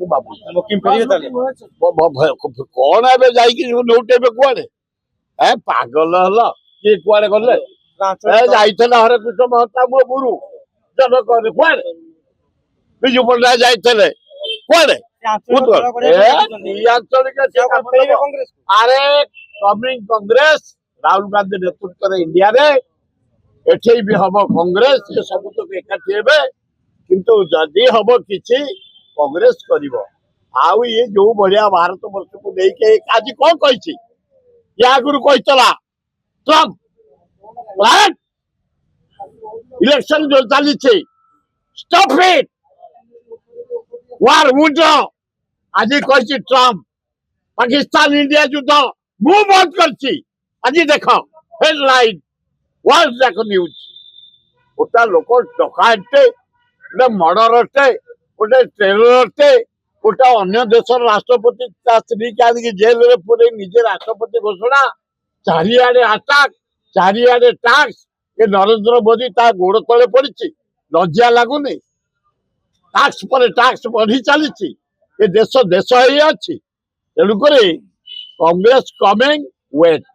ମୁଁ ଭାବୁଛି କଣ ଏବେ ଯାଇକି ନଉଟେବେ କୁଆଡେ ପାଗଲ ହେଲ କିଏ କୁଆଡେ ଗଲେ ଯାଇଥିଲେ ହରେକୃଷ୍ଣ ମହତାବ ଗୁରୁ ଜନକରେ କୁଆଡେ ବିଜୁ ପଟ୍ଟନାୟକ ଯାଇଥିଲେ କୁଆଡେ ଆରେ କମିଂ କଂଗ୍ରେସ ରାହୁଲ ଗାନ୍ଧୀ ନେତୃତ୍ୱରେ ଇଣ୍ଡିଆରେ ଏଠି ବି ହବ କଂଗ୍ରେସ ଏ ସବୁ ତ ଏକାଠି ହେବେ କିନ୍ତୁ ଯଦି ହବ କିଛି କଂଗ୍ରେସ କରିବ ଆଉ ଇଏ ଯୋଉ ଭଳିଆ ଭାରତ ବର୍ଷକୁ ନେଇକି ଆଜି କଣ କହିଛି ୟା ଆଗରୁ କହିଥିଲା ଟ୍ରମ୍ପ ଇଲେକ୍ସନ ଯୋଉ ଚାଲିଛି ଷ୍ଟପ୍ ଇଟ୍ ୱାର ୱିଡ୍ର ଆଜି କହିଛି ଟ୍ରମ୍ପ ପାକିସ୍ତାନ ଇଣ୍ଡିଆ ଯୁଦ୍ଧ ମୁଁ ବନ୍ଦ କରିଛି ଆଜି ଦେଖ ହେଡଲାଇନ ୱାର୍ଲଡ ଯାକ ନ୍ୟୁଜ ଗୋଟା ଲୋକ ଡକାୟତଟେ ଗୋଟେ ମର୍ଡରଟେ ଗୋଟେ ଟେରରଟେ ଗୋଟେ ଅନ୍ୟ ଦେଶର ରାଷ୍ଟ୍ରପତି ତା ସ୍ତ୍ରୀକି ଆଣିକି ଜେଲରେ ପୁରେଇ ନିଜେ ରାଷ୍ଟ୍ରପତି ଘୋଷଣା ଚାରିଆଡେ ଆଟାକ ଚାରିଆଡେ ଟାକ୍ସ ଏ ନରେନ୍ଦ୍ର ମୋଦି ତା ଗୋଡ ତଳେ ପଡିଛି ଲଜ୍ଜା ଲାଗୁନି ଟାକ୍ସ ପରେ ଟାକ୍ସ ବଢି ଚାଲିଛି ଏ ଦେଶ ହେଇ ଅଛି ତେଣୁକରି କଂଗ୍ରେସ କମିଂ ୱେଟ୍